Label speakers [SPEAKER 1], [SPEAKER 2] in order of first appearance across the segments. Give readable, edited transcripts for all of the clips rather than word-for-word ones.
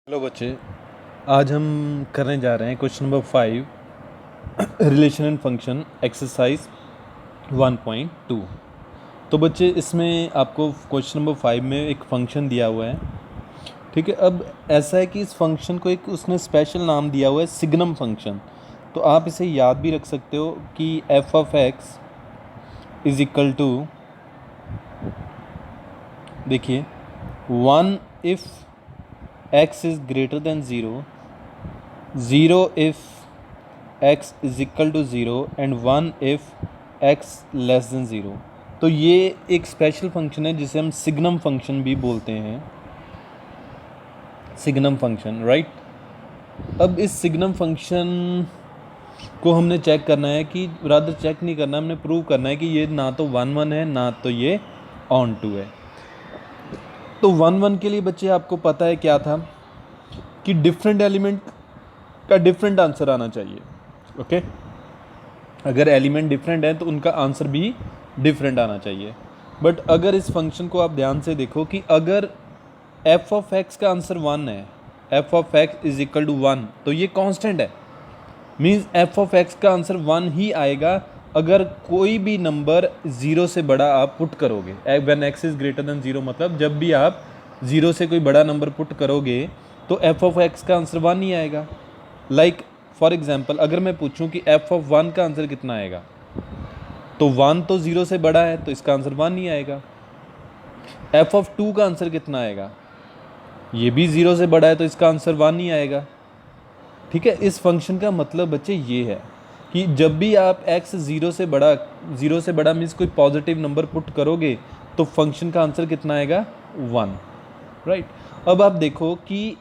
[SPEAKER 1] Hello बच्चे, आज हम करने जा रहे हैं question number 5 relation and function exercise 1.2। तो बच्चे इसमें आपको क्वेश्चन नंबर 5 में एक फंक्शन दिया हुआ है। ठीक है, अब ऐसा है कि इस फंक्शन को एक उसने स्पेशल नाम दिया हुआ है सिग्नम फंक्शन। तो आप इसे याद भी रख सकते हो कि f of x is equal to, देखिए, 1 if x is greater than 0, 0 if x is equal to 0 and 1 if x less than 0। तो ये एक स्पेशल फंक्शन है जिसे हम सिग्नम फंक्शन भी बोलते हैं, सिग्नम फंक्शन, राइट। अब इस सिग्नम फंक्शन को हमने चेक करना है कि रादर चेक नहीं करना, हमने प्रूव करना है कि ये ना तो 1 1 है ना तो ये ऑन टू है। तो 1 1 के लिए बच्चे आपको पता है क्या था कि डिफरेंट एलिमेंट का डिफरेंट आंसर आना चाहिए। ओके, अगर एलिमेंट डिफरेंट है तो उनका आंसर भी डिफरेंट आना चाहिए। बट अगर इस फंक्शन को आप ध्यान से देखो कि अगर एफ ऑफ एक्स का आंसर 1 है, f of x is equal to 1, तो ये कांस्टेंट है, मीन्स एफ ऑफ एक्स का आंसर 1 ही आएगा अगर कोई भी नंबर 0 से बड़ा आप पुट करोगे। When x is greater than 0, मतलब जब भी आप 0 से कोई बड़ा नंबर पुट करोगे तो एफ ऑफ एक्स का आंसर 1 ही आएगा। लाइक फॉर एग्जांपल, अगर मैं पूछूं कि एफ ऑफ 1 का आंसर कितना आएगा, तो 1 तो 0 से बड़ा है तो इसका आंसर 1 ही आएगा। एफ ऑफ 2 का आंसर कितना आएगा, ये भी 0 से बड़ा है तो इसका आंसर 1 ही आएगा। ठीक है, इस फंक्शन का मतलब बच्चे ये है कि जब भी आप x 0 से बड़ा मीन्स कोई पॉजिटिव नंबर पुट करोगे तो फंक्शन का आंसर कितना आएगा, 1, राइट। अब आप देखो कि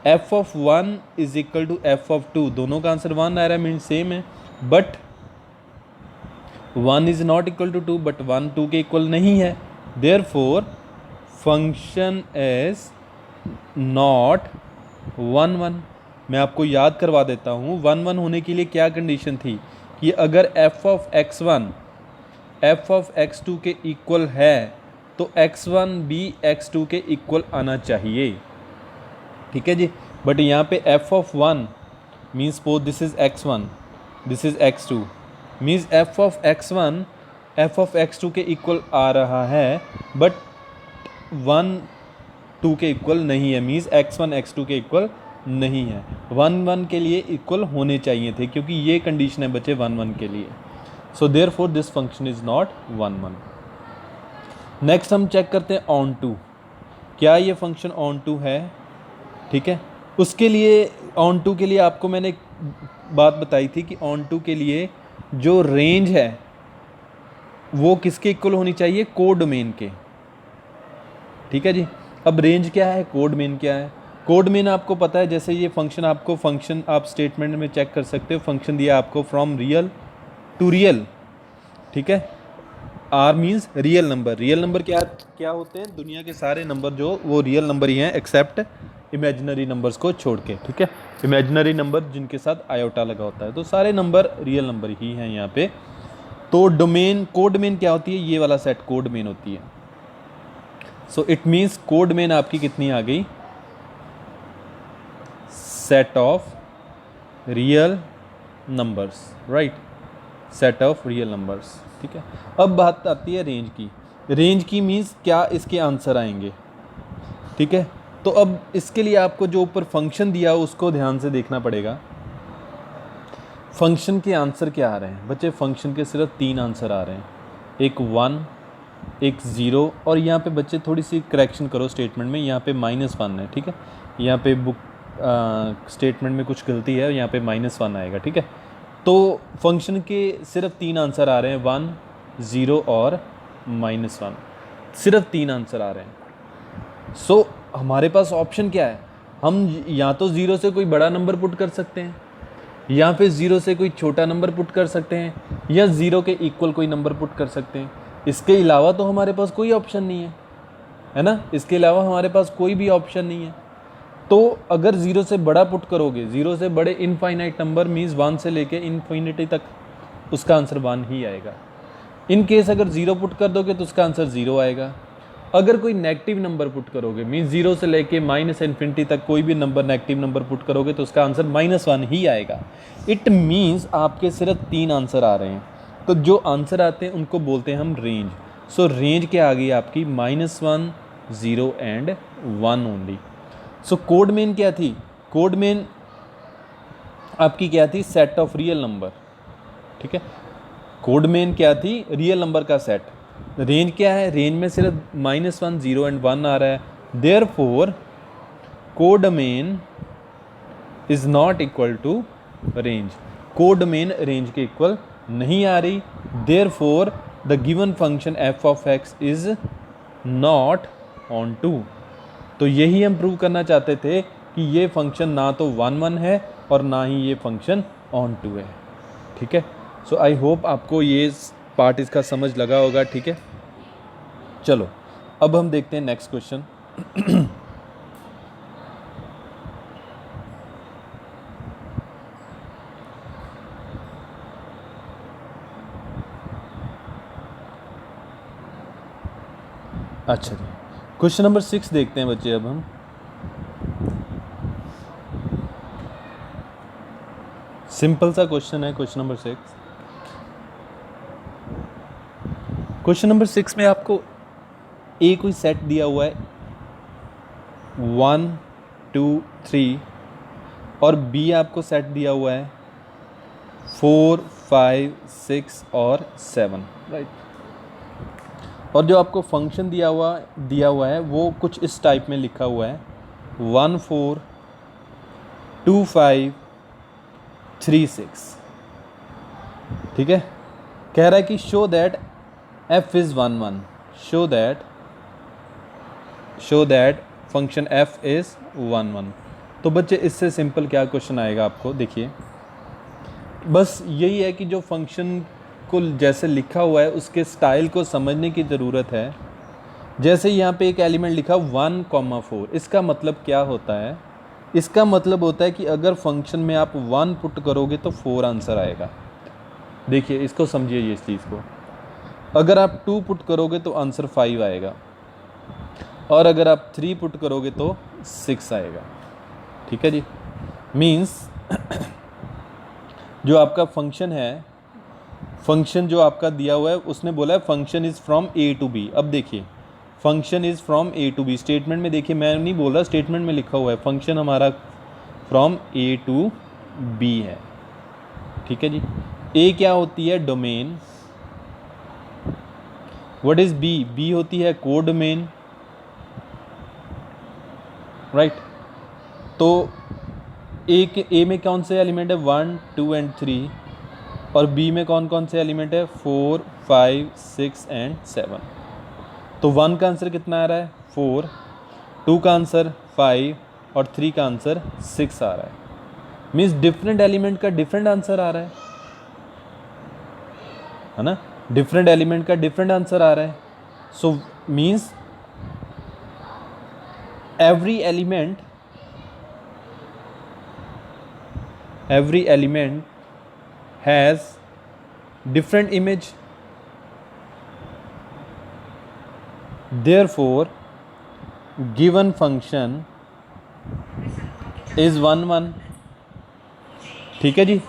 [SPEAKER 1] f of 1 is equal to f of 2, दोनों का आंसर 1 आ रहा है, मीन सेम है। But 1 is not equal to 2, but 1 2 के इक्वल नहीं है, देयरफॉर फंक्शन इज नॉट 1 1। मैं आपको याद करवा देता हूँ 1 1 होने के लिए क्या कंडीशन थी कि अगर f of x1 F of x2 के इक्वल है तो x1 भी x2 के इक्वल आना चाहिए। ठीक है जी, बट यहाँ पे F of 1 means suppose this is x1, this is x2, means f of x1 F of x2 के इक्वल आ रहा है बट 1 2 के इक्वल नहीं है, मीन्स x1 x2 के इक्वल नहीं है। 1 1 के लिए इक्वल होने चाहिए थे क्योंकि ये कंडीशन है बच्चे 1 1 के लिए। So therefore this function is not 1 1। Next हम चेक करते हैं ऑन टू, क्या ये फंक्शन ऑन टू है। ठीक है, उसके लिए ऑन टू के लिए आपको मैंने एक बात बताई थी कि ऑन टू के लिए जो रेंज है वो किसके इक्वल होनी चाहिए, कोडोमेन के। ठीक है जी, अब रेंज क्या है, कोडोमेन क्या है। कोडोमेन आपको पता है, जैसे ये फंक्शन आपको फंक्शन आप स्टेटमेंट में चेक कर सकते हो, फंक्शन दिया आपको फ्रॉम रियल टू रियल। ठीक है, R means real number, real number क्या क्या होते हैं, दुनिया के सारे नंबर जो वो रियल नंबर ही हैं एक्सेप्ट इमेजिनरी नंबर्स को छोड़ के। ठीक है, इमेजिनरी नंबर जिनके साथ आयोटा लगा होता है, तो सारे नंबर रियल नंबर ही हैं यहाँ पे। तो डोमेन कोडोमेन क्या होती है, ये वाला सेट कोडोमेन होती है। सो इट मीन्स कोडोमेन आपकी कितनी आ गई, set of real numbers, right, set of real numbers. ठीक है, अब बात आती है रेंज की। रेंज की मीन्स क्या इसके आंसर आएंगे। ठीक है, तो अब इसके लिए आपको जो ऊपर फंक्शन दिया हो उसको ध्यान से देखना पड़ेगा। फंक्शन के आंसर क्या आ रहे हैं बच्चे, फंक्शन के सिर्फ 3 आंसर आ रहे हैं, एक 1, एक 0, और यहाँ पे बच्चे थोड़ी सी करेक्शन करो स्टेटमेंट में, यहाँ पे -1 है। ठीक है, यहाँ पे बुक स्टेटमेंट में कुछ गलती है, यहाँ पे -1 आएगा। ठीक है, तो फंक्शन के सिर्फ 3 आंसर आ रहे हैं, 1 0 और -1, सिर्फ 3 आंसर आ रहे हैं। सो हमारे पास ऑप्शन क्या है, हम या तो 0 से कोई बड़ा नंबर पुट कर सकते हैं, या फिर 0 से कोई छोटा नंबर पुट कर सकते हैं, या 0 के इक्वल कोई नंबर पुट कर सकते हैं। इसके अलावा तो हमारे पास कोई ऑप्शन नहीं है ना, इसके अलावा हमारे पास कोई भी ऑप्शन नहीं है। तो अगर 0 से बड़ा पुट करोगे, 0 से बड़े इनफाइनाइट नंबर मीन्स 1 से लेके इनफिनिटी तक, उसका आंसर 1 ही आएगा। इन केस अगर 0 पुट कर दोगे तो उसका आंसर 0 आएगा, अगर कोई नेगेटिव नंबर पुट करोगे, मीन 0 से लेके माइनस इन्फिनिटी तक कोई भी नंबर नेगेटिव नंबर पुट करोगे तो उसका आंसर -1 ही आएगा। इट मीन्स आपके सिर्फ 3 आंसर आ रहे हैं, तो जो आंसर आते हैं उनको बोलते हैं हम रेंज। सो रेंज क्या आ गई आपकी -1, 0 and 1 only. So code main क्या थी? कोड मेन आपकी क्या थी? Set of real number. ठीक है, कोड मेन क्या थी? रियल नंबर का सेट। रेंज क्या है? रेंज में सिर्फ -1, 0 एंड 1 आ रहा है। Therefore codomain is not equal to range. Codomain range के इक्वल नहीं आ रही। Therefore the given function f of x is not onto. तो यही हम प्रूव करना चाहते थे कि ये फंक्शन ना तो 1 1 है और ना ही ये फंक्शन ऑन टू है। ठीक है, सो आई होप आपको ये पार्ट इसका समझ लगा होगा। ठीक है, चलो अब हम देखते हैं नेक्स्ट क्वेश्चन। अच्छा जी, क्वेश्चन नंबर 6 देखते हैं बच्चे। अब हम सिंपल सा क्वेश्चन है क्वेश्चन नंबर 6। क्वेश्चन नंबर 6 में आपको ए कोई सेट दिया हुआ है 1 2 3 और बी आपको सेट दिया हुआ है 4 5 6 और 7, राइट। और जो आपको फंक्शन दिया हुआ है वो कुछ इस टाइप में लिखा हुआ है 1 4 2 5 3 6। ठीक है, कह रहा है कि show that f is 1 1, show that function f is 1 1। तो बच्चे इससे सिंपल क्या क्वेश्चन आएगा आपको? देखिए, बस यही है कि जो फंक्शन को जैसे लिखा हुआ है उसके स्टाइल को समझने की ज़रूरत है। जैसे यहाँ पे एक एलिमेंट लिखा 1,4, इसका मतलब क्या होता है? इसका मतलब होता है कि अगर फंक्शन में आप 1 पुट करोगे तो 4 आंसर आएगा। देखिए, इसको समझिए ये इस चीज़ को। अगर आप 2 पुट करोगे तो आंसर 5 आएगा, और अगर आप 3 पुट करोगे तो 6 आएगा। ठीक है जी, मीन्स जो आपका फंक्शन है, फंक्शन जो आपका दिया हुआ है उसने बोला है function is from A to B. अब देखिए, function is from A to B, statement में देखिए, मैं नहीं बोल रहा, स्टेटमेंट में लिखा हुआ है फंक्शन हमारा फ्रॉम ए टू बी है। ठीक है जी, ए क्या होती है? Domain. What is B? B होती है कोड डोमेन, राइट। तो ए में कौन से एलिमेंट है? 1 2 एंड 3, और बी में कौन कौन से एलिमेंट है? 4 5 6 एंड 7। तो 1 का आंसर कितना आ रहा है? 4, 2 का आंसर 5 और 3 का आंसर 6 आ रहा है। मीन्स डिफरेंट एलिमेंट का डिफरेंट आंसर आ रहा है ना? डिफरेंट एलिमेंट का डिफरेंट आंसर आ रहा है। So means every element has different image, therefore given function is 1 1। ठीक है जी,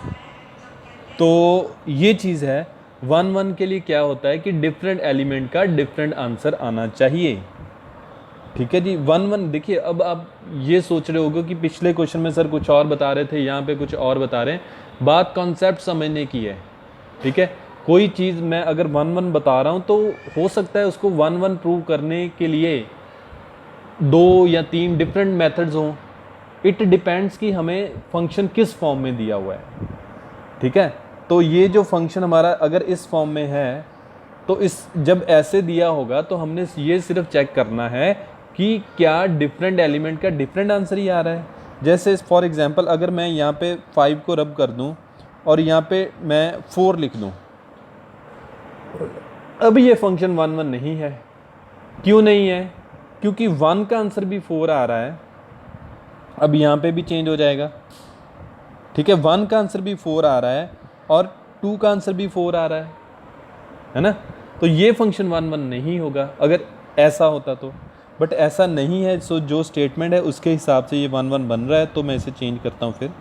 [SPEAKER 1] तो ये चीज़ है 1 1 के लिए क्या होता है कि डिफरेंट एलिमेंट का डिफरेंट आंसर आना चाहिए। ठीक है जी, 1 1। देखिए, अब आप ये सोच रहे होगे कि पिछले क्वेश्चन में सर कुछ और बता रहे थे, यहाँ पे कुछ और बता रहे हैं। बात कॉन्सेप्ट समझने की है। ठीक है, कोई चीज़ मैं अगर 1 1 बता रहा हूँ तो हो सकता है उसको 1 1 प्रूव करने के लिए 2 या 3 डिफरेंट मेथड्स हों। इट डिपेंड्स कि हमें फंक्शन किस फॉर्म में दिया हुआ है। ठीक है, तो ये जो फंक्शन हमारा अगर इस फॉर्म में है तो इस जब ऐसे दिया होगा तो हमने ये सिर्फ चेक करना है कि क्या डिफरेंट एलिमेंट का डिफरेंट आंसर ही आ रहा है। जैसे फॉर एग्जांपल अगर मैं यहाँ पे 5 को रब कर दूँ और यहाँ पे मैं 4 लिख दूँ, अब ये फंक्शन 1 1 नहीं है। क्यों नहीं है? क्योंकि 1 का आंसर भी 4 आ रहा है। अब यहाँ पे भी चेंज हो जाएगा। ठीक है, 1 का आंसर भी 4 आ रहा है और 2 का आंसर भी 4 आ रहा है ना? तो ये फंक्शन 1 1 नहीं होगा। अगर ऐसा होता तो, बट ऐसा नहीं है। सो जो स्टेटमेंट है उसके हिसाब से ये 1 1 बन रहा है, तो मैं इसे चेंज करता हूँ फिर।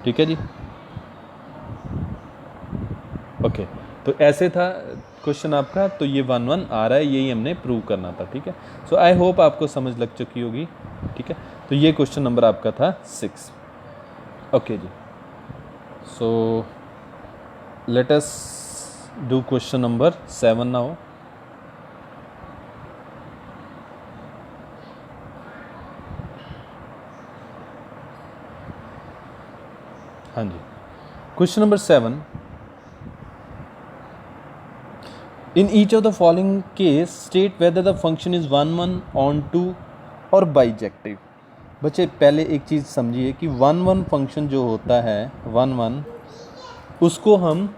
[SPEAKER 1] ठीक है जी, ओके। तो ऐसे था क्वेश्चन आपका, तो ये 1 1 आ रहा है, यही हमने प्रूव करना था। ठीक है, सो आई होप आपको समझ लग चुकी होगी। ठीक है, तो ये क्वेश्चन नंबर आपका था 6। ओके जी, so let us do question number 7 now. हाँ जी, question number 7, in each of the following case state whether the function is 1 1 on 2 और बाइजेक्टिव। बच्चे पहले एक चीज़ समझिए कि 1 1 फंक्शन जो होता है 1 1, उसको हम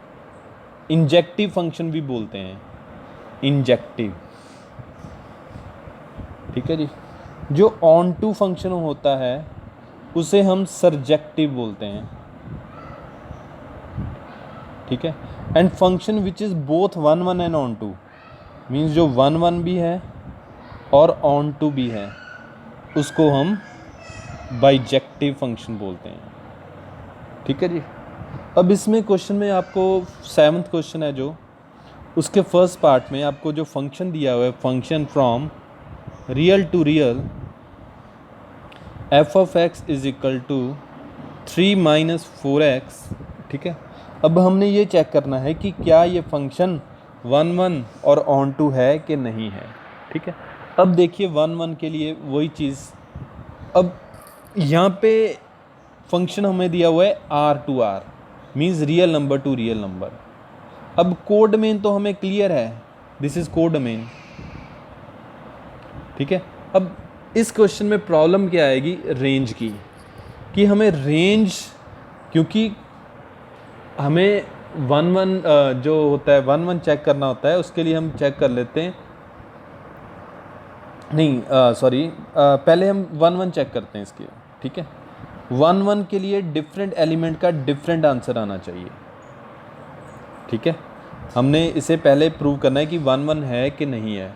[SPEAKER 1] इंजेक्टिव फंक्शन भी बोलते हैं, इंजेक्टिव। ठीक है जी, जो ऑन टू फंक्शन होता है उसे हम सरजेक्टिव बोलते हैं। ठीक है, and function which is both 1 1 and onto, means जो 1 1 भी है और ऑन टू भी है, उसको हम बाइजेक्टिव फंक्शन बोलते हैं। ठीक है जी, अब इसमें क्वेश्चन में आपको 7th क्वेश्चन है जो, उसके फर्स्ट पार्ट में आपको जो फंक्शन दिया हुआ है, function from real to real f of x is equal to 3 - 4x। ठीक है, अब हमने ये चेक करना है कि क्या ये फंक्शन 1 1 और ऑन टू है कि नहीं है। ठीक है, अब देखिए 1 1 के लिए वही चीज़, अब यहाँ पे फंक्शन हमें दिया हुआ है R to R, means real number to real number. अब कोड मेन तो हमें क्लियर है, दिस इज़ कोड मेन। ठीक है, अब इस क्वेश्चन में प्रॉब्लम क्या आएगी, रेंज की, कि हमें रेंज, क्योंकि हमें 1 1 जो होता है 1 1 चेक करना होता है, उसके लिए हम चेक कर लेते हैं, नहीं सॉरी, पहले हम 1 1 चेक करते हैं इसके। ठीक है, 1 1 के लिए डिफरेंट एलिमेंट का डिफरेंट आंसर आना चाहिए। ठीक है, हमने इसे पहले प्रूव करना है कि 1 1 है कि नहीं है,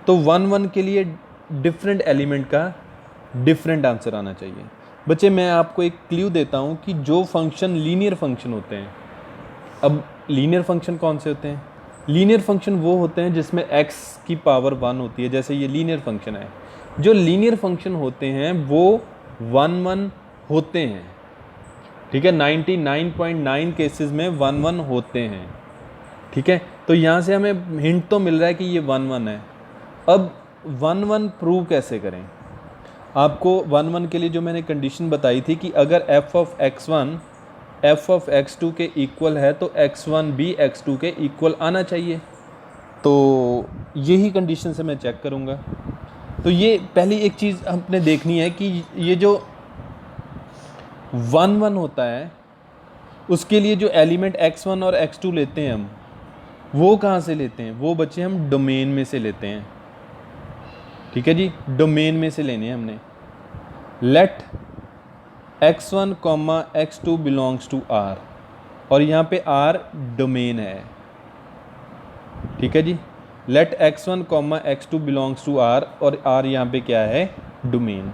[SPEAKER 1] तो 1 1 के लिए डिफरेंट एलिमेंट का डिफरेंट आंसर आना चाहिए। बच्चे मैं आपको एक क्ल्यू देता हूँ कि जो फंक्शन लीनियर फंक्शन होते हैं, अब लीनियर फंक्शन कौन से होते हैं, लीनियर फंक्शन वो होते हैं जिसमें x की पावर 1 होती है, जैसे ये लीनियर फंक्शन है। जो लीनियर फंक्शन होते हैं वो 1 1 होते हैं। ठीक है, 99.9 केसेस में 1 1 होते हैं। ठीक है, तो यहाँ से हमें हिंट तो मिल रहा है कि ये 1 1 है। अब 1 1 प्रूव कैसे करें, आपको 1 1 के लिए जो मैंने कंडीशन बताई थी कि अगर f of x1 f of x2 के इक्वल है तो x1 भी x2 के इक्वल आना चाहिए। तो यही कंडीशन से मैं चेक करूँगा। तो ये पहली एक चीज़ हमने देखनी है कि ये जो 1 1 होता है उसके लिए जो एलिमेंट x1 और x2 लेते हैं हम, वो कहाँ से लेते हैं, वो बच्चे हम डोमेन में से लेते हैं। ठीक है जी, डोमेन में से लेने हैं हमने। Late x1, x2 belongs to R, और यहाँ पे R डोमेन है। ठीक है जी, let x1, x2 belongs to R, और R यहाँ पे क्या है, डोमेन।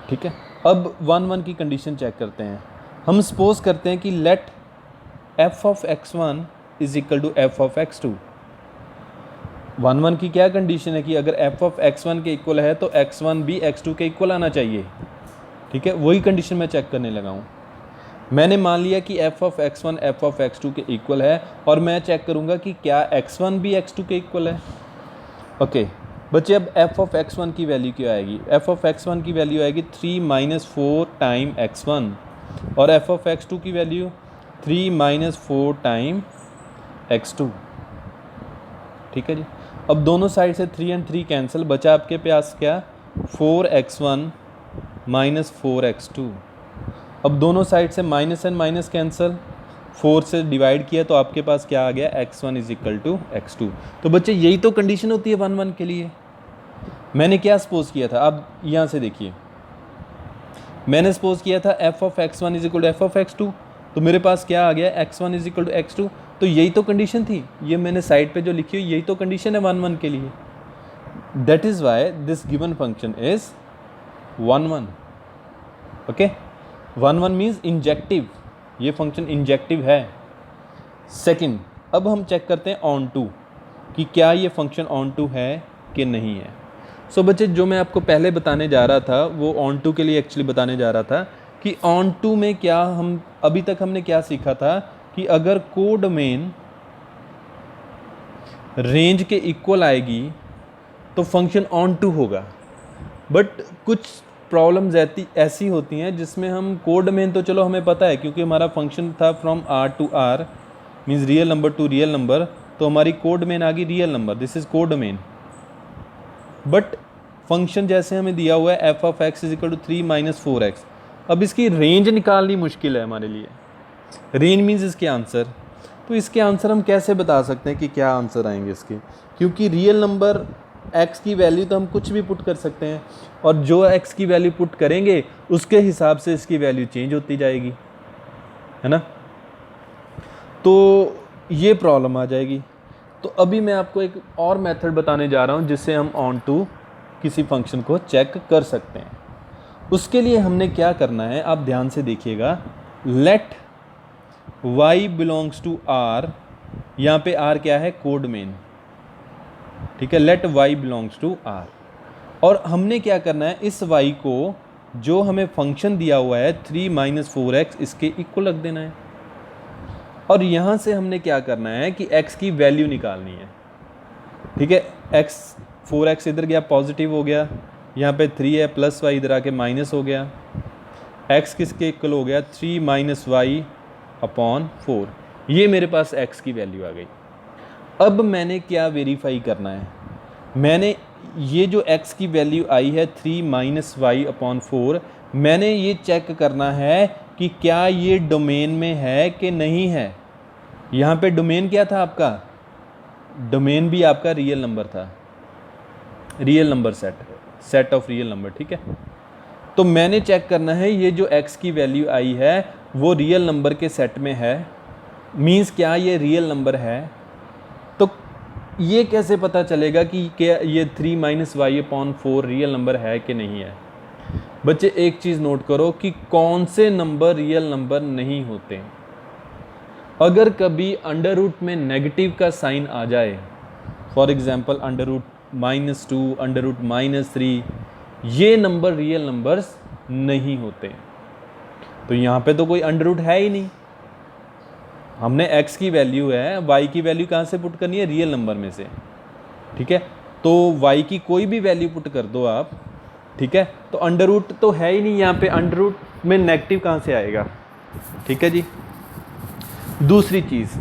[SPEAKER 1] ठीक है, अब 1 1 की कंडीशन चेक करते हैं। हम सपोज करते हैं कि let f of x1 is equal to f of x2। 1 1 की क्या कंडीशन है कि अगर f ऑफ x1 के इक्वल है तो x1 भी x2 के इक्वल आना चाहिए। ठीक है, वही कंडीशन मैं चेक करने लगा हूँ। मैंने मान लिया कि f of x1 f of x2 के इक्वल है, और मैं चेक करूँगा कि क्या x1 भी x2 के इक्वल है। ओके बच्चे, अब f ऑफ x1 की वैल्यू क्या आएगी, f ऑफ x1 की वैल्यू आएगी 3 - 4 टाइम x1, और f ऑफ x2 की वैल्यू 3 - 4 टाइम x2। ठीक है जी, अब दोनों साइड से 3 और 3 कैंसिल, बचा आपके पास क्या, 4x1 - 4x2। अब दोनों साइड से माइनस एंड माइनस कैंसिल, 4 से डिवाइड किया तो आपके पास क्या आ गया, x1 is equal to x2। तो बच्चे यही तो कंडीशन होती है 1 1 के लिए। मैंने क्या सपोज किया था, अब यहाँ से देखिए, मैंने सपोज किया था f of x1 is equal to f of x2, तो मेरे पास क्या आ गया, x1 is equal to x2, तो यही तो कंडीशन थी, ये मैंने साइड पे जो लिखी हुई यही तो कंडीशन है 1 1 के लिए। That is why this given function is 1 1। Okay, 1 1 means injective, ये फंक्शन इंजेक्टिव है। सेकंड, अब हम चेक करते हैं ऑन टू कि क्या ये फंक्शन ऑन टू है कि नहीं है। सो बच्चे, जो मैं आपको पहले बताने जा रहा था वो ऑन टू के लिए एक्चुअली बताने जा रहा था कि ऑन टू में क्या हम अभी तक हमने क्या सीखा था कि अगर कोड मेन रेंज के इक्वल आएगी तो फंक्शन ऑन टू होगा। बट कुछ प्रॉब्लम्स ऐसी होती हैं जिसमें हम कोड मेन तो चलो हमें पता है क्योंकि हमारा फंक्शन था from R to R means real number to real number, तो हमारी कोड मेन आ गई real number, this is codomain. But function जैसे हमें दिया हुआ है f of x is equal to 3 - 4x, अब इसकी रेंज निकालनी मुश्किल है हमारे लिए। रेंज मीन्स इसके आंसर, तो इसके आंसर हम कैसे बता सकते हैं कि क्या आंसर आएंगे इसके, क्योंकि रियल नंबर x की वैल्यू तो हम कुछ भी पुट कर सकते हैं और जो x की वैल्यू पुट करेंगे उसके हिसाब से इसकी वैल्यू चेंज होती जाएगी, है ना। तो ये प्रॉब्लम आ जाएगी। तो अभी मैं आपको एक और मेथड बताने जा रहा हूँ जिससे हम ऑन टू किसी फंक्शन को चेक कर सकते हैं। उसके लिए हमने क्या करना है आप ध्यान से देखिएगा। Let y belongs to r, यहाँ पे r क्या है, कोड मेन, ठीक है। Let y belongs to r, और हमने क्या करना है इस y को जो हमें फंक्शन दिया हुआ है 3 - 4x इसके इक्वल रख देना है। और यहाँ से हमने क्या करना है कि x की वैल्यू निकालनी है, ठीक है। x 4x इधर गया पॉजिटिव हो गया, यहाँ पे 3 है प्लस y इधर आके माइनस हो गया, x किसके इक्वल हो गया 3 - y अपॉन 4, ये मेरे पास x की वैल्यू आ गई। अब मैंने क्या वेरीफाई करना है, मैंने ये जो x की वैल्यू आई है 3 - y अपॉन 4, मैंने ये चेक करना है कि क्या ये डोमेन में है कि नहीं है। यहाँ पे डोमेन क्या था आपका, डोमेन भी आपका रियल नंबर था, real number set of real number, ठीक है। तो मैंने चेक करना है ये जो x की वैल्यू आई है वो रियल नंबर के सेट में है, मीन्स क्या ये रियल नंबर है। तो ये कैसे पता चलेगा कि क्या ये 3 - y अपॉन 4 रियल नंबर है कि नहीं है। बच्चे एक चीज़ नोट करो कि कौन से नंबर रियल नंबर नहीं होते। अगर कभी अंडर रूट में नेगेटिव का साइन आ जाए, for example under root -2, under root -3, ये नंबर रियल नंबर्स नहीं होते। तो यहाँ पे तो कोई अंडर रूट है ही नहीं, हमने x की वैल्यू है, y की वैल्यू कहाँ से पुट करनी है, रियल नंबर में से, ठीक है। तो y की कोई भी वैल्यू पुट कर दो आप, ठीक है। तो अंडर रूट तो है ही नहीं, यहाँ पे अंडर रूट में नेगेटिव कहाँ से आएगा, ठीक है जी। दूसरी चीज़,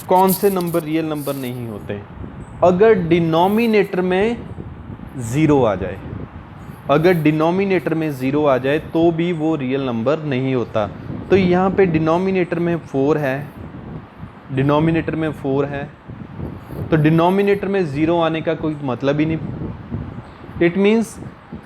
[SPEAKER 1] कौन से नंबर रियल नंबर नहीं होते, अगर डिनोमिनेटर में ज़ीरो आ जाए, अगर डिनोमिनेटर में ज़ीरो आ जाए तो भी वो रियल नंबर नहीं होता। तो यहाँ पे डिनोमिनेटर में 4 है, डिनोमिनेटर में 4 है, तो डिनोमिनेटर में ज़ीरो आने का कोई मतलब ही नहीं। इट मीन्स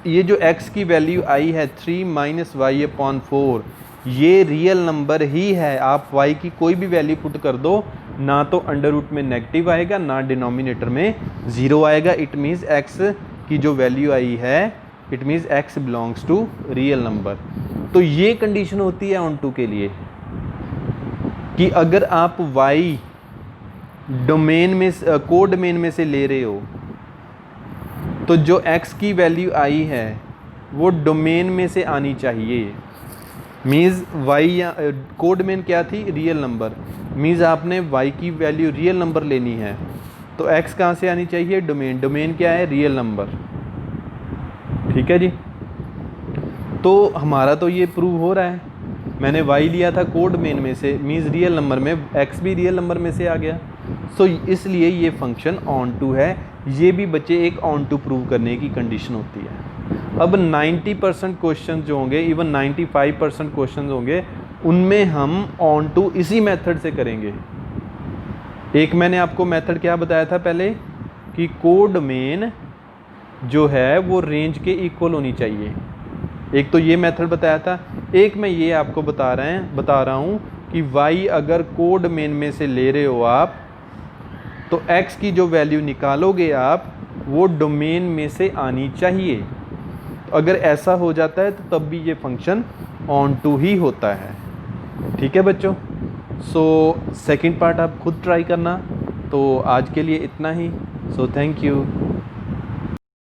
[SPEAKER 1] ये जो x की वैल्यू आई है 3 - y अपॉन 4, ये रियल नंबर ही है। आप y की कोई भी वैल्यू पुट कर दो, ना तो अंडर रूट में नेगेटिव आएगा ना डिनोमिनेटर में ज़ीरो आएगा। इट मीन्स x की जो वैल्यू आई है, it means x belongs to real number. तो ये कंडीशन होती है ऑन टू के लिए कि अगर आप y डोमेन में कोड मेन में से ले रहे हो तो जो x की वैल्यू आई है वो डोमेन में से आनी चाहिए। मीन्स y या कोड मेन क्या थी, रियल नंबर, मीन्स आपने y की वैल्यू रियल नंबर लेनी है, तो x कहाँ से आनी चाहिए, डोमेन, डोमेन क्या है, रियल नंबर, ठीक है जी। तो हमारा तो ये प्रूव हो रहा है, मैंने y लिया था कोड मेन में से, मीन्स रियल नंबर में, x भी रियल नंबर में से आ गया। सो इसलिए ये फंक्शन ऑन टू है। ये भी बच्चे एक ऑन टू प्रूव करने की कंडीशन होती है। अब 90% क्वेश्चन जो होंगे, इवन 95% क्वेश्चन होंगे, उनमें हम ऑन टू इसी मेथड से करेंगे। एक मैंने आपको मेथड क्या बताया था पहले कि कोड मेन जो है वो रेंज के इक्वल होनी चाहिए, एक तो ये मेथड बताया था। एक मैं ये आपको बता रहा हूँ कि y अगर को डोमेन में से ले रहे हो आप, तो x की जो वैल्यू निकालोगे आप वो डोमेन में से आनी चाहिए। तो अगर ऐसा हो जाता है तो तब भी ये फंक्शन ऑन टू ही होता है। ठीक है बच्चों, सो सेकंड पार्ट आप खुद ट्राई करना। तो आज के लिए इतना ही। So thank you.